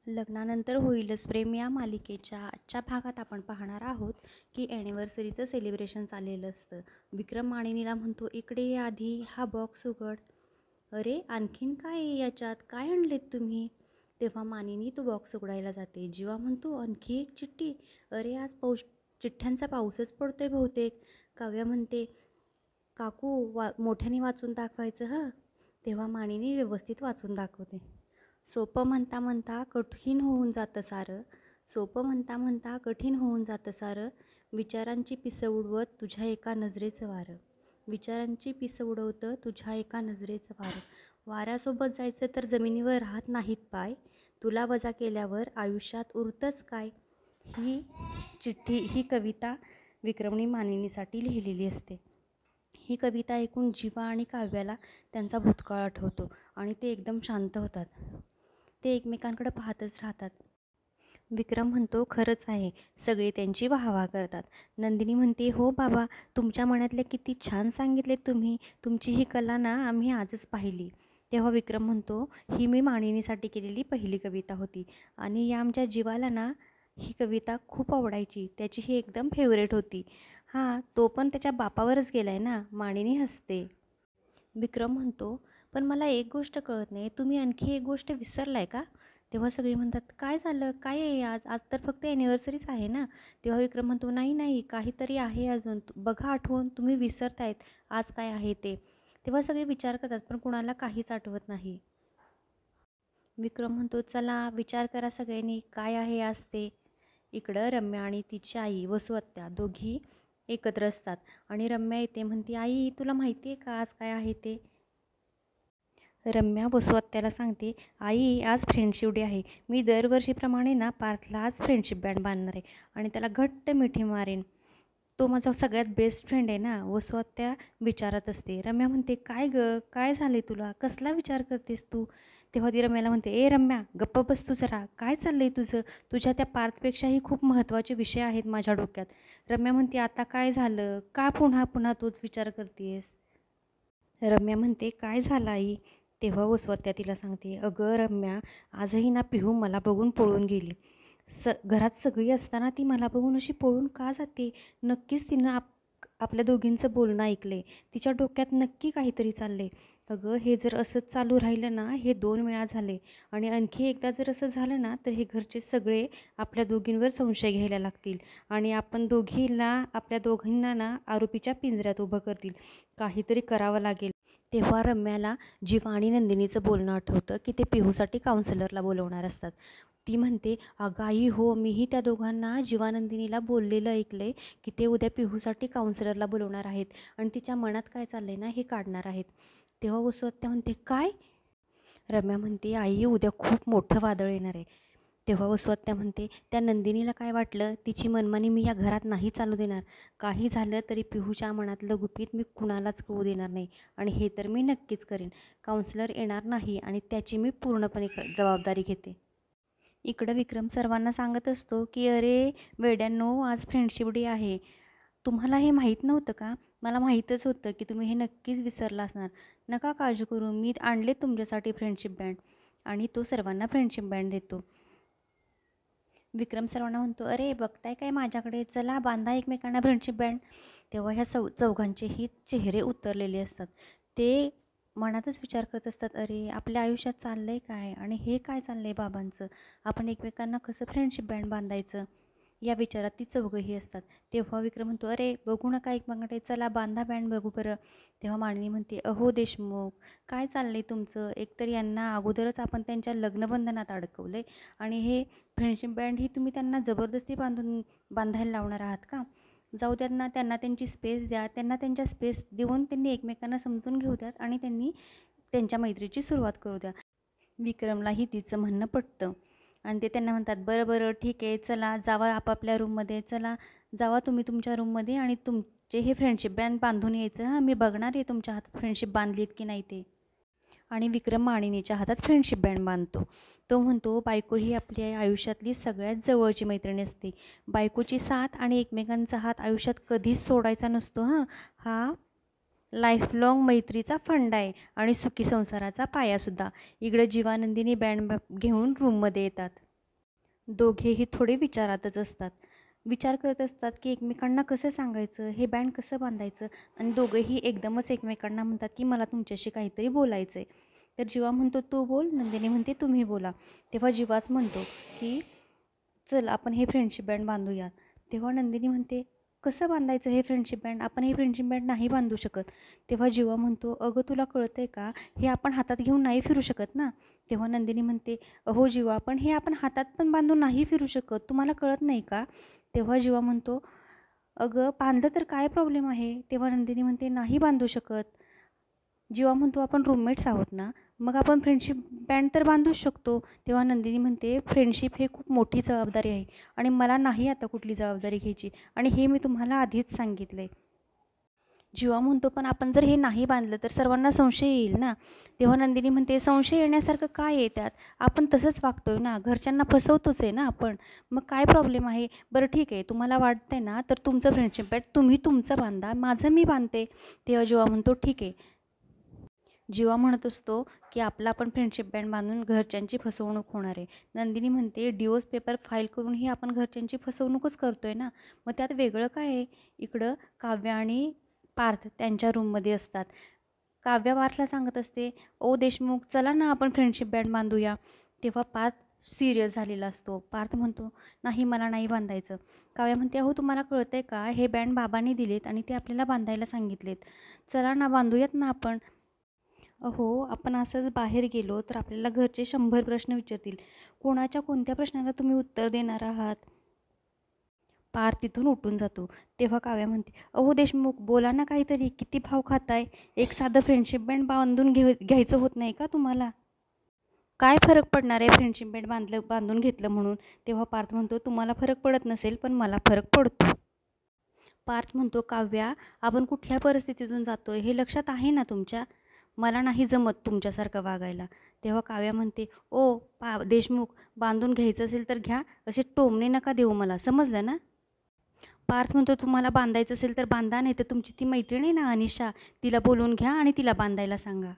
लग्नानंतर होईलच प्रेम या मालिकेच्या आजच्या भागात आपण पाहणार आहोत की ॲनिव्हर्सरीचं सेलिब्रेशन चाललेलं असतं. विक्रम मानिनीला म्हणतो, इकडे ये आधी, हा बॉक्स उघड. अरे आणखीन काय आहे याच्यात, काय आणलेत तुम्ही? तेव्हा मानिनी तो बॉक्स उघडायला जाते. जीवा म्हणतो, आणखी एक चिठ्ठी. अरे आज चिठ्ठ्यांचा पाऊसच पडतोय बहुतेक. काव्या म्हणते, काकू मोठ्याने वाचून दाखवायचं हं. तेव्हा मानिनी व्यवस्थित वाचून दाखवते. सोपं म्हणता म्हणता कठीण होऊन जातं सारं, सोपं म्हणता म्हणता कठीण होऊन जातं सारं, विचारांची पिसं उडवत तुझ्या एका नजरेचं वारं, विचारांची पिसं उडवतं तुझ्या एका नजरेचं वारं, वाऱ्यासोबत जायचं तर जमिनीवर राहत नाहीत पाय, तुला वजा केल्यावर आयुष्यात उरतंच काय. ही कविता विक्रमनी मानिनीसाठी लिहिलेली असते. ही कविता ऐकून जीवा आणि काव्याला त्यांचा भूतकाळ आठवतो आणि ते एकदम शांत होतात. ते एकमेकांकडे पाहतच राहतात. विक्रम म्हणतो, खरंच आहे, सगळे त्यांची वाहवा करतात. नंदिनी म्हणते, हो बाबा, तुमच्या मनातले किती छान सांगितले तुम्ही, तुमची ही कला ना आम्ही आजच पाहिली. तेव्हा विक्रम म्हणतो, ही मी मानिनीसाठी केलेली पहिली कविता होती आणि या आमच्या जीवाला ना ही कविता खूप आवडायची, त्याची ही एकदम फेवरेट होती. हां, तो पण त्याच्या बापावरच गेलाय ना. मानिनी हसते. विक्रम म्हणतो, पण मला एक गोष्ट कळत नाही, तुम्ही आणखी एक गोष्ट विसरलाय का? तेव्हा सगळे म्हणतात, काय झालं, काय आहे आज, आज तर फक्त ॲनिव्हर्सरीच आहे ना. तेव्हा विक्रम म्हणतो, नाही नाही, काहीतरी आहे अजून, बघा आठवून, तुम्ही विसरतायत आज काय आहे ते. तेव्हा सगळे विचार करतात पण कुणाला काहीच आठवत नाही. विक्रम म्हणतो, चला विचार करा सगळ्यांनी, काय आहे आज ते. इकडं रम्या आणि तिची आई वसुहत्या दोघी एकत्र असतात आणि रम्या येते, म्हणते, आई तुला माहिती आहे का आज काय आहे ते? रम्या वसुहत्याला सांगते, आई आज फ्रेंडशिप डे आहे, मी दरवर्षीप्रमाणे ना पार्थला आज फ्रेंडशिप बँड बांधणार आहे आणि त्याला घट्ट मिठी मारेन, तो माझा सगळ्यात बेस्ट फ्रेंड आहे ना. वसुहत्या विचारत असते. रम्या म्हणते, काय गं, काय झाले तुला, कसला विचार करतेस तू? तेव्हा ती रम्याला म्हणते, ए रम्या, गप्प बस तू जरा, काय चाललंय तुझं, तुझ्या त्या पार्थपेक्षाही खूप महत्त्वाचे विषय आहेत माझ्या डोक्यात. रम्या म्हणते, आता काय झालं, का पुन्हा पुन्हा तोच विचार करतेस? रम्या म्हणते, काय झालं आई? तेव्हा वसुहत्या तिला सांगते, अगं रम्या, आजही ना पिहू मला बघून पळून गेली. घरात सगळी असताना ती मला बघून अशी पळून का जाते? नक्कीच तिनं आपल्या दोघींचं बोलणं ऐकले, तिच्या डोक्यात नक्की काहीतरी चालले. अगं हे जर असंच चालू राहिलं ना, हे 2 वेळा झाले आणि आणखी एकदा जर असं झालं ना, तर हे घरचे सगळे आपल्या दोघींवर संशय घ्यायला लागतील आणि आपल्या दोघींना ना आरोपीच्या पिंजऱ्यात उभं करतील. काहीतरी करावं लागेल. तेव्हा रम्याला जीवा आणि नंदिनीचं बोलणं आठवतं की ते पिहूसाठी काउन्सिलरला बोलवणार असतात. ती म्हणते, अगं आई हो, मीही त्या दोघांना जीवानंदिनीला बोललेलं ऐकलंय की ते उद्या पिहूसाठी काउन्सिलरला बोलवणार आहेत आणि तिच्या मनात काय चाललंय ना हे काढणार आहेत. तेव्हा वसुहत्या म्हणते, काय? रम्या म्हणते, आई उद्या खूप मोठं वादळ येणार आहे. तेव्हा वसुहत्या म्हणते, त्या नंदिनीला काय वाटलं, तिची मनमानी मी या घरात नाही चालू देणार. काही झालं तरी पिहूच्या मनातलं गुपित मी कुणालाच कळू देणार नाही आणि हे तर मी नक्कीच करेन. काउन्सिलर येणार नाही आणि त्याची मी पूर्णपणे जबाबदारी घेते. इकडं विक्रम सर्वांना सांगत असतो की अरे वेड्यांनो, आज फ्रेंडशिप डे आहे, तुम्हाला हे माहीत नव्हतं का? मला माहीतच होतं की तुम्ही हे नक्कीच विसरला असणार. नका काळजी करू, मी आणले तुमच्यासाठी फ्रेंडशिप बँड. आणि तो सर्वांना फ्रेंडशिप बँड देतो. विक्रम सर्वांना म्हणतो, अरे बघताय काय माझ्याकडे, चला बांधा एकमेकांना फ्रेंडशिप बँड. तेव्हा ह्या चौघांचेही चेहरे उतरलेले असतात. ते मनातच विचार करत असतात, अरे आपल्या आयुष्यात चाललंय काय आणि हे काय चाललंय बाबांचं, आपण एकमेकांना कसं फ्रेंडशिप बँड बांधायचं, या विचारात ती चौघंही असतात. तेव्हा विक्रम म्हणतो, अरे बघू नका एकमेकांकडे, चला बांधा बँड बघू बरं. तेव्हा मानिनी म्हणते, अहो देशमुख, काय चाललंय तुमचं, एकतर यांना अगोदरच आपण त्यांच्या लग्नबंधनात अडकवलंय आणि हे फ्रेंडशिप बँड ही तुम्ही त्यांना जबरदस्ती बांधायला लावणार आहात का? जाऊ द्यात ना, त्यांना त्यांची स्पेस द्या, त्यांना त्यांच्या स्पेस देऊन त्यांनी एकमेकांना समजून घेऊ द्यात आणि त्यांनी त्यांच्या मैत्रीची सुरुवात करू द्या. विक्रमलाही तिचं म्हणणं पटतं आणि ते त्यांना म्हणतात, बरं बरं ठीक आहे, चला जावा आपापल्या रूममध्ये, चला जावा तुम्ही तुमच्या रूममध्ये आणि तुमचे हे फ्रेंडशिप बँड बांधून यायचं. हां, मी बघणार आहे तुमच्या हातात फ्रेंडशिप बांधलीत की नाही ते. आणि विक्रम मानिनीच्या हातात फ्रेंडशिप बँड बांधतो. तो म्हणतो, बायको ही आपल्या आयुष्यातली सगळ्यात जवळची मैत्रीण असते. बायकोची साथ आणि एकमेकांचा हात आयुष्यात कधीच सोडायचा नसतो. हा लाईफलाँग मैत्रीचा फंडा आहे आणि सुखी संसाराचा पायासुद्धा. इकडं जीवानंदिनी बँड घेऊन रूममध्ये येतात. दोघेही थोडे विचारातच असतात. विचार करत असतात की एकमेकांना कसं सांगायचं, हे बँड कसं बांधायचं. आणि दोघंही एकदमच एकमेकांना म्हणतात की मला तुमच्याशी काहीतरी बोलायचं आहे. तर जीवा म्हणतो तू बोल, नंदिनी म्हणते तुम्ही बोला. तेव्हा जीवाच म्हणतो की चल आपण हे फ्रेंडशिप बँड बांधूया. तेव्हा नंदिनी म्हणते कसं बांधायचं हे फ्रेंडशिप बँड, आपण हे फ्रेंडशिप बँड नाही बांधू शकत. तेव्हा जीवा म्हणतो अगं तुला कळतं आहे का, हे आपण हातात घेऊन नाही फिरू शकत ना. तेव्हा नंदिनी म्हणते अहो जीवा, पण हे आपण हातात पण बांधून नाही फिरू शकत, तुम्हाला कळत नाही का. तेव्हा जीवा म्हणतो अगं बांधलं तर काय प्रॉब्लेम आहे. तेव्हा नंदिनी म्हणते नाही बांधू शकत. जीवा म्हणतो आपण रूममेट्स आहोत ना, मग आपण फ्रेंडशिप बँड तर बांधूच शकतो. तेव्हा नंदिनी म्हणते फ्रेंडशिप हे खूप मोठी जबाबदारी आहे आणि मला नाही आता कुठली जबाबदारी घ्यायची, आणि हे मी तुम्हाला आधीच सांगितलं आहे. जीवा म्हणतो पण आपण जर हे नाही बांधलं तर सर्वांना संशय येईल ना. तेव्हा नंदिनी म्हणते संशय येण्यासारखं काय आहे त्यात, आपण तसंच वागतोय ना, घरच्यांना फसवतोच आहे ना आपण, मग काय प्रॉब्लेम आहे. बरं ठीक आहे, तुम्हाला वाटतंय ना तर तुमचं फ्रेंडशिप बँड तुम्ही तुमचं बांधा, माझं मी बांधते. तेव्हा जीवा म्हणतो ठीक आहे. जीवा म्हणत असतो की आपला आपण फ्रेंडशिप बँड बांधून घरच्यांची फसवणूक होणार आहे. नंदिनी म्हणते डिवोर्स पेपर फाईल करूनही आपण घरच्यांची फसवणूकच करतोय ना, मग त्यात वेगळं काय आहे. इकडं काव्य आणि पार्थ त्यांच्या रूममध्ये असतात. काव्या पार्थला सांगत असते ओ देशमुख चला ना आपण फ्रेंडशिप बँड बांधूया. तेव्हा पार्थ सिरियस झालेला असतो. पार्थ म्हणतो नाही मला नाही बांधायचं. काव्या म्हणते अहो तुम्हाला कळतंय का, हे बँड बाबांनी दिलेत आणि ते आपल्याला बांधायला सांगितलेत, चला ना बांधूयात ना आपण. अहो आपण असंच बाहेर गेलो तर आपल्याला घरचे 100 प्रश्न विचारतील, कोणाच्या कोणत्या प्रश्नाला तुम्ही उत्तर देणार आहात. पार तिथून उठून जातो. तेव्हा काव्या म्हणते अहो देशमुख बोला ना काहीतरी, किती भाव खाताय, एक साधं फ्रेंडशिप बँड बांधून घ्यायचं होत नाही का तुम्हाला. काय फरक पडणार आहे फ्रेंडशिप बँड बांधून घेतलं म्हणून. तेव्हा पार्थ म्हणतो तुम्हाला फरक पडत नसेल पण मला फरक पडतो. पार्थ म्हणतो काव्या आपण कुठल्या परिस्थितीतून जातोय हे लक्षात आहे ना तुमच्या, मला नाही जमत तुमच्यासारखं वागायला. तेव्हा काव्या म्हणते ओ देशमुख, बांधून घ्यायचं असेल तर घ्या, असे टोमणे नका देऊ मला, समजलं ना. पार्थ म्हणतो तुम्हाला बांधायचं असेल तर बांधा, नाही तर तुमची ती मैत्रीण आहे ना अनिशा, तिला बोलवून घ्या आणि तिला बांधायला सांगा.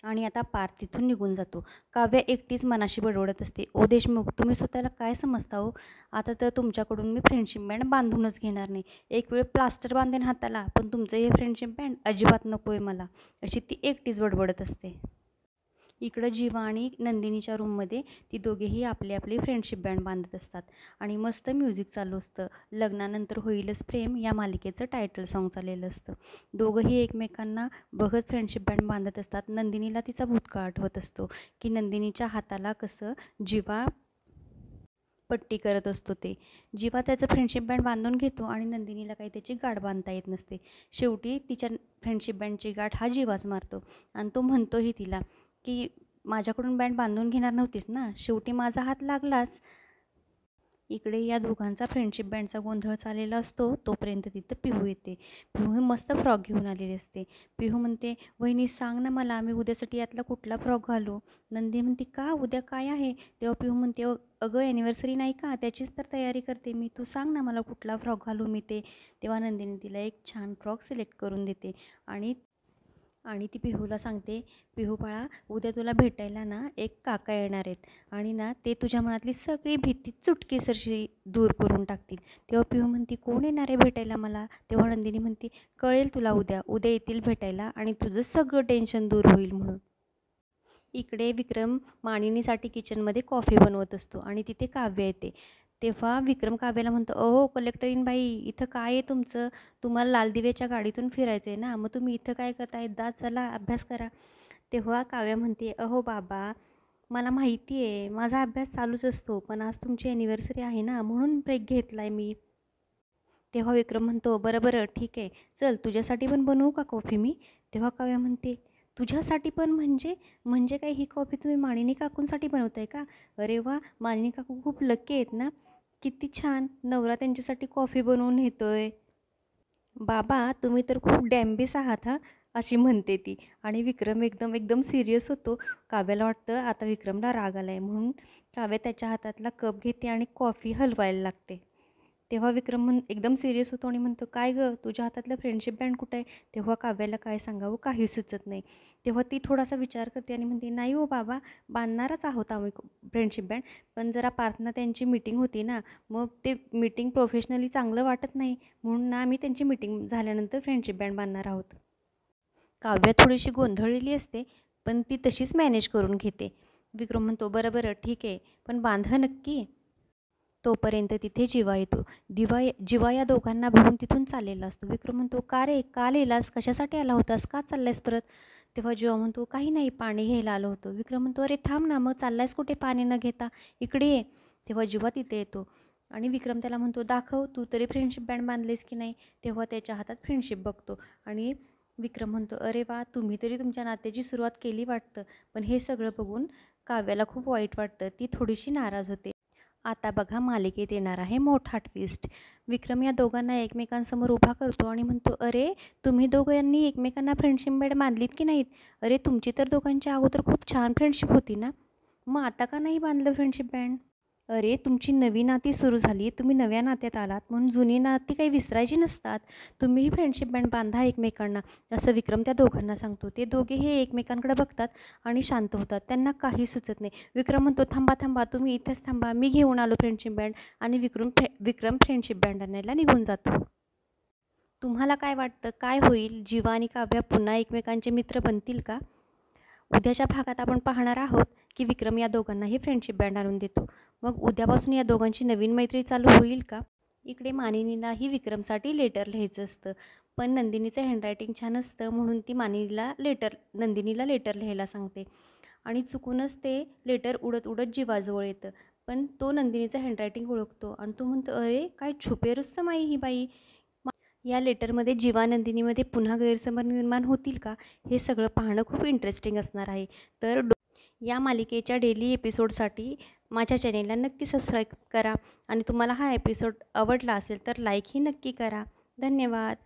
आणि आता पार्थ तिथून निघून जातो. काव्या एकटीच मनाशी बडबडत असते ओ देशमुख तुम्ही स्वतःला काय समजता हो, आता तर तुमच्याकडून मी फ्रेंडशिप बँड बांधूनच घेणार नाही. एक वेळ प्लास्टर बांधेन हाताला, पण तुमचं हे फ्रेंडशिप बँड अजिबात नको आहे मला, अशी ती एकटीच बडबडत असते. इकडं जीवा आणि नंदिनीच्या रूममध्ये ती दोघेही आपली आपली फ्रेंडशिप बँड बांधत असतात आणि मस्त म्युझिक चालू असतं. लग्नानंतर होईलच प्रेम या मालिकेचं टायटल सॉन्ग चाललेलं असतं. दोघंही एकमेकांना बघत फ्रेंडशिप बँड बांधत असतात. नंदिनीला तिचा भूतकाळ आठवत असतो की नंदिनीच्या हाताला कसं जीवा पट्टी करत असतो ते. जीवा त्याचं फ्रेंडशिप बँड बांधून घेतो आणि नंदिनीला काही त्याची गाठ बांधता येत नसते. शेवटी तिच्या फ्रेंडशिप बँडची गाठ हा जीवाच मारतो आणि तो म्हणतोही तिला की माझ्याकडून बँड बांधून घेणार नव्हतीस ना, शेवटी माझा हात लागलाच. इकडे या दोघांचा फ्रेंडशिप बँडचा गोंधळ चाललेला असतो. तोपर्यंत तिथं पिहू येते. पिहू मस्त फ्रॉक घेऊन आलेली असते. पिहू म्हणते वहिनी सांग ना मला, मी उद्यासाठी यातला कुठला फ्रॉक घालू. नंदी म्हणते का, उद्या काय आहे. तेव्हा पिहू म्हणते अगं ॲनिव्हर्सरी नाही का, त्याचीच तर तयारी करते मी, तू सांग ना मला कुठला फ्रॉक घालू मी ते. तेव्हा नंदिनी तिला एक छान फ्रॉक सिलेक्ट करून देते आणि आणि ती पिहूला सांगते पिहू बाळा, उद्या तुला भेटायला ना एक काका येणार आहेत आणि ना ते तुझ्या मनातली सगळी भीती चुटकीसरशी दूर करून टाकतील. तेव्हा पिहू म्हणते कोण येणार आहे भेटायला मला. तेव्हा नंदिनी म्हणते कळेल तुला उद्या, उद्या येतील भेटायला आणि तुझं सगळं टेन्शन दूर होईल म्हणून. इकडे विक्रम मानिनीसाठी किचनमध्ये कॉफी बनवत असतो आणि तिथे काव्य येते. तेव्हा विक्रम काव्याला म्हणतो अहो कलेक्टरीन बाई, इथं काय आहे तुमचं, तुम्हाला लालदिव्याच्या गाडीतून फिरायचं आहे ना, मग तुम्ही इथं काय करताय, दा चला अभ्यास करा. तेव्हा काव्या म्हणते अहो बाबा, मला माहिती आहे माझा अभ्यास चालूच असतो, पण आज तुमची ॲनिव्हर्सरी आहे ना म्हणून ब्रेक घेतला आहे मी. तेव्हा विक्रम म्हणतो बरं बरं ठीक आहे, चल तुझ्यासाठी पण बनवू का कॉफी मी. तेव्हा काव्या म्हणते तुझ्यासाठी पण म्हणजे, म्हणजे काय ही कॉफी तुम्ही मानिनी काकूंसाठी बनवताय का. अरे वा, मानिनी काकू खूप लकी आहेत ना, किती छान, नवरा त्यांच्यासाठी कॉफी बनवून नेतोय. बाबा तुम्ही तर खूप डॅम्बिस आहात हा, अशी म्हणते ती. आणि विक्रम एकदम एकदम सिरियस होतो. काव्याला वाटतं आता विक्रमला राग आला आहे म्हणून काव्या त्याच्या हातातला कप घेते आणि कॉफी हलवायला लागते. तेव्हा विक्रम एकदम सिरियस होतो आणि म्हणतो, काय गं तुझ्या हातातलं फ्रेंडशिप बँड कुठं आहे? तेव्हा काव्याला काय सांगावं काही सुचत नाही. तेव्हा ती थोडासा विचार करते आणि म्हणते, नाही हो बाबा, बांधणारच आहोत आम्ही फ्रेंडशिप बँड, पण जरा पार्थना त्यांची मीटिंग होती ना, मग ते मीटिंग प्रोफेशनली चांगलं वाटत नाही, म्हणून ना आम्ही त्यांची मीटिंग झाल्यानंतर फ्रेंडशिप बँड बांधणार आहोत. काव्या थोडीशी गोंधळलेली असते, पण ती तशीच मॅनेज करून घेते. विक्रम म्हणतो, बरं बरं ठीक आहे, पण बांधा नक्की. तोपर्यंत तिथे जीवा येतो. जीवा या दोघांना बघून तिथून चाललेला असतो. विक्रम म्हणतो, का रे, का लिहिलास, कशासाठी आला होतास, का चाललायस परत? तेव्हा जीवा म्हणतो, काही नाही, पाणी घ्यायला आलो होतो. विक्रम म्हणतो, अरे थांब ना, मग चाललायस कुठे पाणी न घेता, इकडे ये. तेव्हा जीवा तिथे येतो आणि विक्रम त्याला म्हणतो, दाखव तू तरी फ्रेंडशिप बँड बांधलेस की नाही. तेव्हा त्याच्या हातात फ्रेंडशिप बघतो आणि विक्रम म्हणतो, अरे वा, तुम्ही तरी तुमच्या नात्याची सुरुवात केली वाटतं. पण हे सगळं बघून काव्याला खूप वाईट वाटतं. ती थोडीशी नाराज होते. आता बघा, मालिकेत येणार आहे मोठा ट्विस्ट. विक्रम या दोघांना एकमेकांसमोर उभा करतो आणि म्हणतो, अरे तुम्ही दोघांनी एकमेकांना फ्रेंडशिप बँड बांधलीत की नाहीत? अरे तुमची तर दोघांच्या अगोदर खूप छान फ्रेंडशिप होती ना, मग आता का नाही बांधलं फ्रेंडशिप बँड? अरे तुमची नवी नाती सुरू झाली, तुम्ही नव्या नात्यात आलात, म्हणून जुनी नाती काही विसरायची नसतात. तुम्हीही फ्रेंडशिप बँड बांधा एकमेकांना, असं विक्रम त्या दोघांना सांगतो. ते दोघेही एकमेकांकडे बघतात आणि शांत होतात. त्यांना काही सुचत नाही. विक्रम म्हणतो, थांबा थांबा, तुम्ही इथेच थांबा, मी घेऊन आलो फ्रेंडशिप बँड. आणि विक्रम फ्रेंडशिप बँड आणायला निघून जातो. तुम्हाला काय वाटतं, काय होईल? जीवा आणि काव्या पुन्हा एकमेकांचे मित्र बनतील का? उद्याच्या भागात आपण पाहणार आहोत की विक्रम या दोघांनाही फ्रेंडशिप बँड आणून देतो. मग उद्यापासून या दोघांची नवीन मैत्री चालू होईल का? इकडे मानिनीलाही विक्रमसाठी लेटर लिहायचं असतं, पण नंदिनीचं हँडरायटिंग छान असतं, म्हणून ती नंदिनीला लेटर लिहायला सांगते आणि चुकूनच ते लेटर उडत उडत जीवाजवळ येतं. पण तो नंदिनीचं हँडरायटिंग ओळखतो आणि तो म्हणतो, अरे काय छुपे रुस्तम आई ही बाई. या लेटरमध्ये जीवा नंदिनीमध्ये पुन्हा गैरसमज निर्माण होतील का? हे सगळं पाहणं खूप इंटरेस्टिंग असणार आहे. तर या मालिकेच्या डेली एपिसोडसाठी माझ्या चॅनेलला नक्की सबस्क्राईब करा आणि तुम्हाला हा एपिसोड आवडला असेल तर लाईकही नक्की करा. धन्यवाद.